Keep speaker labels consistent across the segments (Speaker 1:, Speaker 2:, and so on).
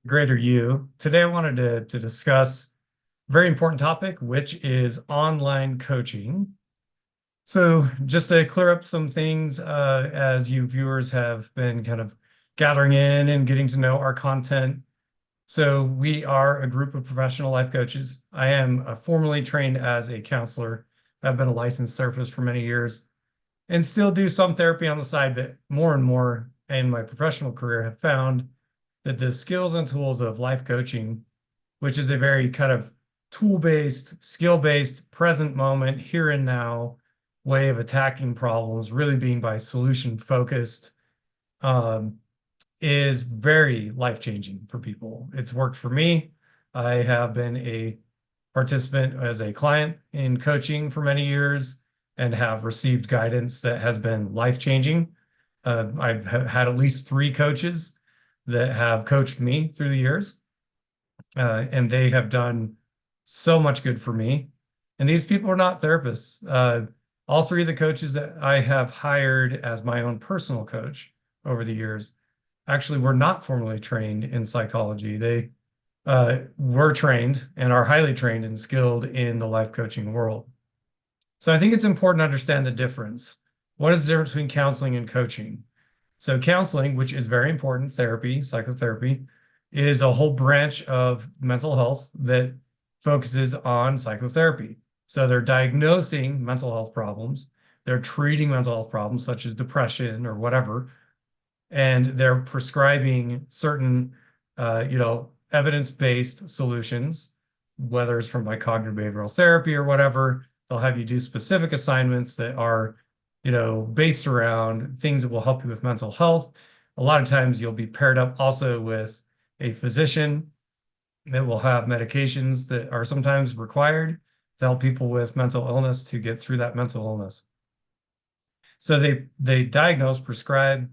Speaker 1: Greater you. Today, I wanted to discuss a very important topic, which is online coaching. So, just to clear up some things, as you viewers have been kind of gathering in and getting to know our content. So, we are a group of professional life coaches. I am formally trained as a counselor. I've been a licensed therapist for many years and still do some therapy on the side, but more and more in my professional career have found that the skills and tools of life coaching, which is a very kind of tool-based, skill-based, present moment, here and now way of attacking problems, really being by solution focused, um, is very life-changing for people. It's worked for me. I have been a participant as a client in coaching for many years and have received guidance that has been life-changing. I've had at least 3 coaches that have coached me through the years, and they have done so much good for me. And these people are not therapists. All 3 of the coaches that I have hired as my own personal coach over the years actually were not formally trained in psychology. They were trained and are highly trained and skilled in the life coaching world. So I think it's important to understand the difference. What is the difference between counseling and coaching? So counseling, which is very important, therapy, psychotherapy, is a whole branch of mental health that focuses on psychotherapy. So they're diagnosing mental health problems, they're treating mental health problems such as depression or whatever, and they're prescribing certain, evidence-based solutions, whether it's from like cognitive behavioral therapy or whatever. They'll have you do specific assignments that are, based around things that will help you with mental health. A lot of times you'll be paired up also with a physician that will have medications that are sometimes required to help people with mental illness to get through that mental illness. So they diagnose, prescribe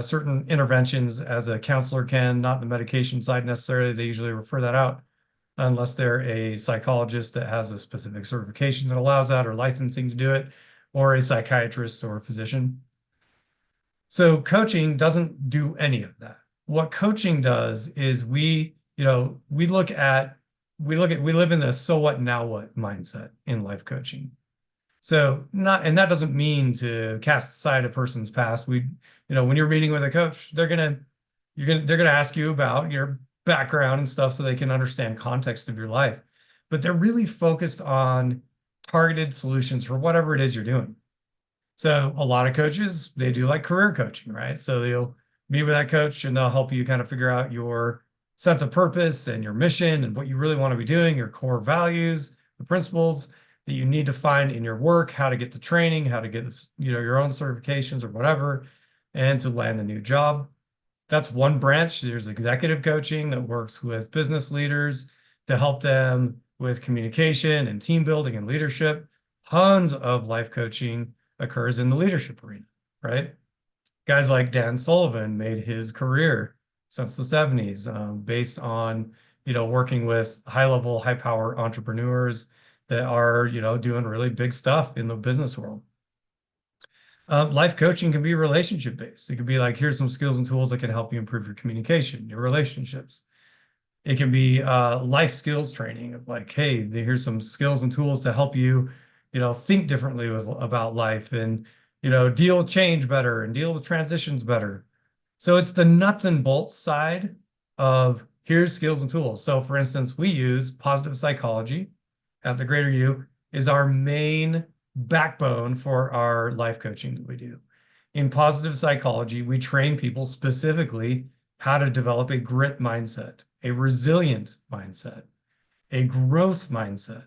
Speaker 1: certain interventions as a counselor can, not the medication side necessarily. They usually refer that out unless they're a psychologist that has a specific certification that allows that or licensing to do it, or a psychiatrist or a physician. So coaching doesn't do any of that. What coaching does is we live in the so what now what mindset in life coaching. So and that doesn't mean to cast aside a person's past. When you're meeting with a coach, they're gonna ask you about your background and stuff so they can understand context of your life. But they're really focused on targeted solutions for whatever it is you're doing. So a lot of coaches, they do like career coaching, right? So they'll meet with that coach and they'll help you kind of figure out your sense of purpose and your mission and what you really want to be doing, your core values, the principles that you need to find in your work, how to get the training, how to get your own certifications or whatever, and to land a new job. That's one branch. There's executive coaching that works with business leaders to help them with communication and team building and leadership. Tons of life coaching occurs in the leadership arena, right? Guys like Dan Sullivan made his career since the 70s based on, working with high-level, high-power entrepreneurs that are, doing really big stuff in the business world. Life coaching can be relationship based. It could be like, here's some skills and tools that can help you improve your communication, your relationships. It can be life skills training of like, hey, here's some skills and tools to help you, think differently about life and, deal with change better and deal with transitions better. So it's the nuts and bolts side of here's skills and tools. So for instance, we use positive psychology at the Greater U is our main backbone for our life coaching that we do. In positive psychology, we train people specifically how to develop a grit mindset, a resilient mindset, a growth mindset.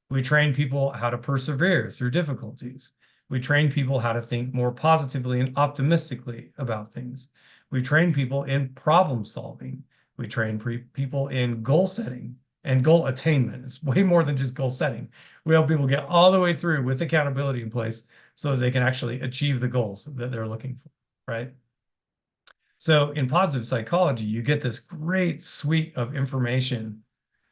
Speaker 1: We train people how to persevere through difficulties. We train people how to think more positively and optimistically about things. We train people in problem solving. We train people in goal setting and goal attainment. It's way more than just goal setting. We help people get all the way through with accountability in place so that they can actually achieve the goals that they're looking for, right? So in positive psychology, you get this great suite of information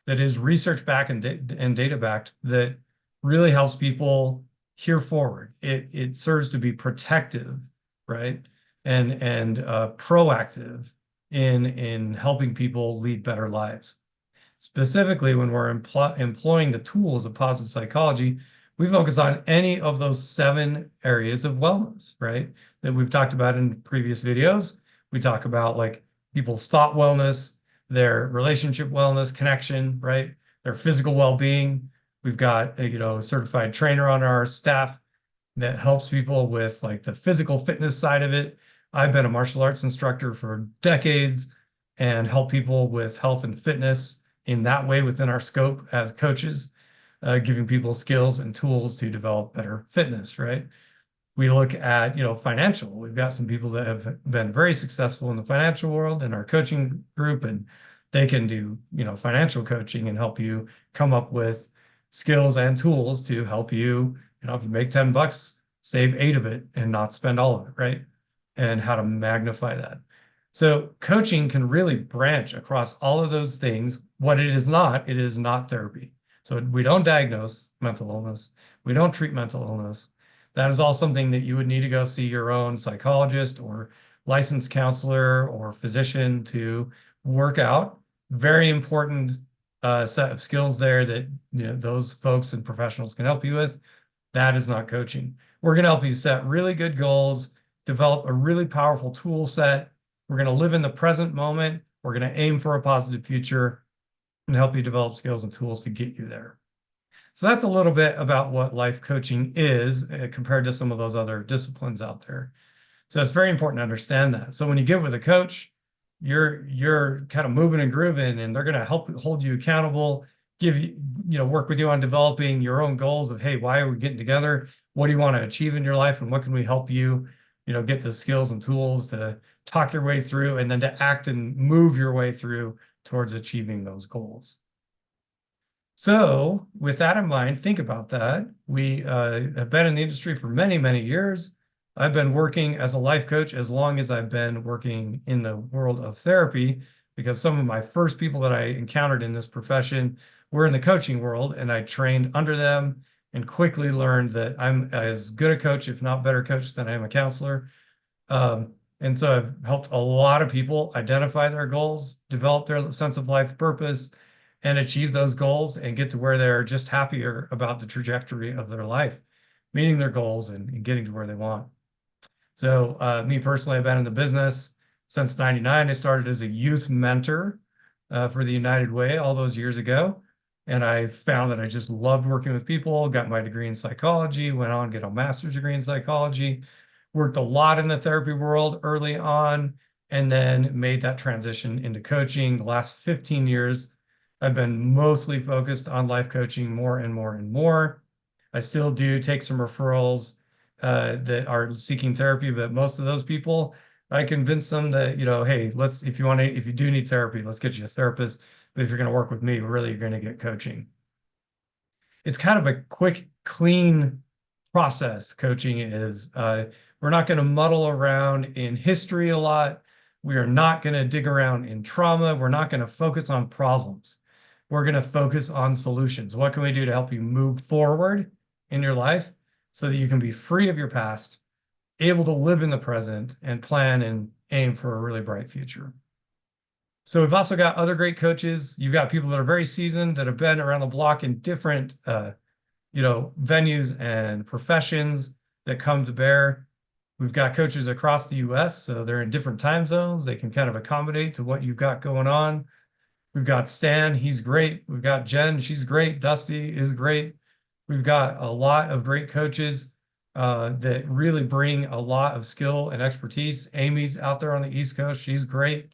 Speaker 1: that is research backed and data backed that really helps people hear forward. It serves to be protective, right? And proactive in helping people lead better lives. Specifically, when we're employing the tools of positive psychology, we focus on any of those 7 areas of wellness, right? That we've talked about in previous videos. We talk about like people's thought wellness, their relationship wellness, connection, right? Their physical well-being. We've got a certified trainer on our staff that helps people with like the physical fitness side of it. I've been a martial arts instructor for decades and help people with health and fitness in that way within our scope as coaches, giving people skills and tools to develop better fitness, right? We look at, financial. We've got some people that have been very successful in the financial world in our coaching group, and they can do, financial coaching and help you come up with skills and tools to help you, if you make $10, save 8 of it and not spend all of it, right? And how to magnify that. So coaching can really branch across all of those things. What it is not therapy. So we don't diagnose mental illness. We don't treat mental illness. That is all something that you would need to go see your own psychologist or licensed counselor or physician to work out. Very important set of skills there that those folks and professionals can help you with. That is not coaching. We're going to help you set really good goals, develop a really powerful tool set. We're going to live in the present moment. We're going to aim for a positive future and help you develop skills and tools to get you there. So that's a little bit about what life coaching is compared to some of those other disciplines out there. So it's very important to understand that. So when you get with a coach, you're kind of moving and grooving, and they're going to help hold you accountable, give you, work with you on developing your own goals of, hey, why are we getting together? What do you want to achieve in your life? And what can we help you, get the skills and tools to talk your way through and then to act and move your way through towards achieving those goals. So with that in mind, think about that. We have been in the industry for many, many years. I've been working as a life coach as long as I've been working in the world of therapy, because some of my first people that I encountered in this profession were in the coaching world, and I trained under them and quickly learned that I'm as good a coach, if not better coach, than I am a counselor. And so I've helped a lot of people identify their goals, develop their sense of life purpose, and achieve those goals and get to where they're just happier about the trajectory of their life, meeting their goals and getting to where they want. So me personally, I've been in the business since '99. I started as a youth mentor for the United Way all those years ago. And I found that I just loved working with people, got my degree in psychology, went on to get a master's degree in psychology, worked a lot in the therapy world early on, and then made that transition into coaching. The last 15 years, I've been mostly focused on life coaching more and more and more. I still do take some referrals that are seeking therapy, but most of those people, I convince them that, hey, if you do need therapy, let's get you a therapist. But if you're going to work with me, really, you're going to get coaching. It's kind of a quick, clean process. Coaching is. We're not going to muddle around in history a lot. We are not going to dig around in trauma. We're not going to focus on problems. We're going to focus on solutions. What can we do to help you move forward in your life so that you can be free of your past, able to live in the present, and plan and aim for a really bright future? So we've also got other great coaches. You've got people that are very seasoned, that have been around the block in different, venues and professions that come to bear. We've got coaches across the US, so they're in different time zones. They can kind of accommodate to what you've got going on. We've got Stan, he's great. We've got Jen, she's great. Dusty is great. We've got a lot of great coaches that really bring a lot of skill and expertise. Amy's out there on the East Coast, she's great.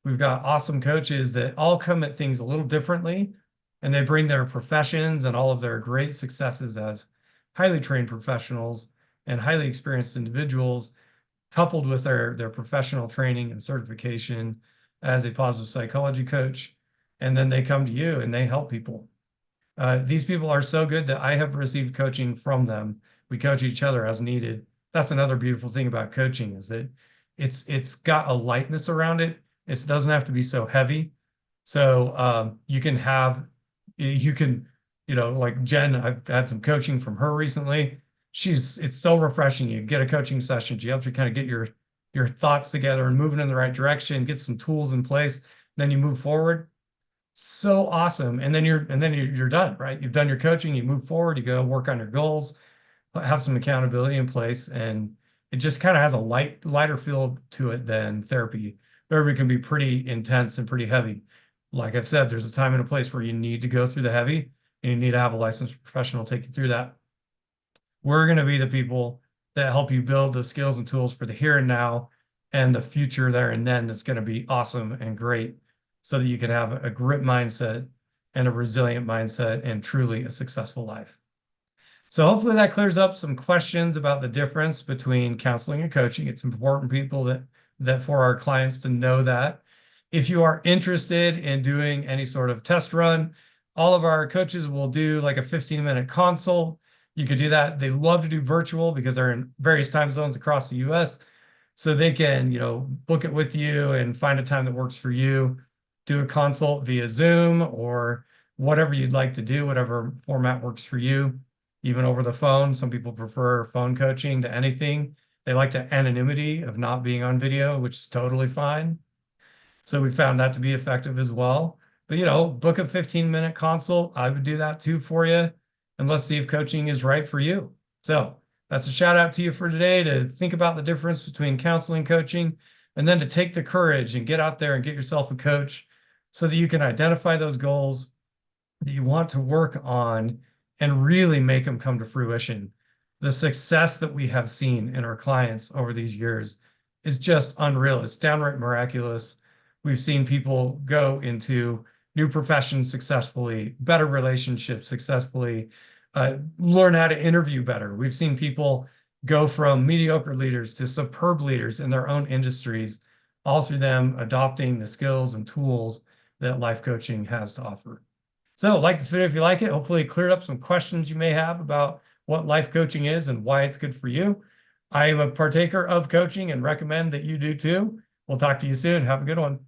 Speaker 1: We've got awesome coaches that all come at things a little differently, and they bring their professions and all of their great successes as highly trained professionals and highly experienced individuals, coupled with their professional training and certification as a positive psychology coach. And then they come to you and they help people. These people are so good that I have received coaching from them. We coach each other as needed. That's another beautiful thing about coaching, is that it's got a lightness around it. It doesn't have to be so heavy. So you can, like Jen, I've had some coaching from her recently. It's so refreshing. You get a coaching session. She helps you kind of get your your thoughts together and moving in the right direction, get some tools in place, then you move forward. So awesome. And then you're done, right? You've done your coaching, you move forward, you go work on your goals, have some accountability in place, and it just kind of has a lighter feel to it than therapy. Therapy can be pretty intense and pretty heavy. Like I've said, there's a time and a place where you need to go through the heavy, and you need to have a licensed professional take you through that. We're going to be the people that help you build the skills and tools for the here and now and the future there and then that's going to be awesome and great so that you can have a grit mindset and a resilient mindset and truly a successful life. So hopefully that clears up some questions about the difference between counseling and coaching. It's important, people, that for our clients to know that. If you are interested in doing any sort of test run, all of our coaches will do like a 15-minute consult. You could do that. They love to do virtual because they're in various time zones across the US. So they can, book it with you and find a time that works for you. Do a consult via Zoom or whatever you'd like to do, whatever format works for you, even over the phone. Some people prefer phone coaching to anything. They like the anonymity of not being on video, which is totally fine. So we found that to be effective as well. But, book a 15-minute consult. I would do that too for you. And let's see if coaching is right for you. So that's a shout out to you for today, to think about the difference between counseling and coaching, and then to take the courage and get out there and get yourself a coach so that you can identify those goals that you want to work on and really make them come to fruition. The success that we have seen in our clients over these years is just unreal. It's downright miraculous. We've seen people go into new professions successfully, better relationships successfully, learn how to interview better. We've seen people go from mediocre leaders to superb leaders in their own industries, all through them adopting the skills and tools that life coaching has to offer. So like this video if you like it. Hopefully it cleared up some questions you may have about what life coaching is and why it's good for you. I am a partaker of coaching and recommend that you do too. We'll talk to you soon. Have a good one.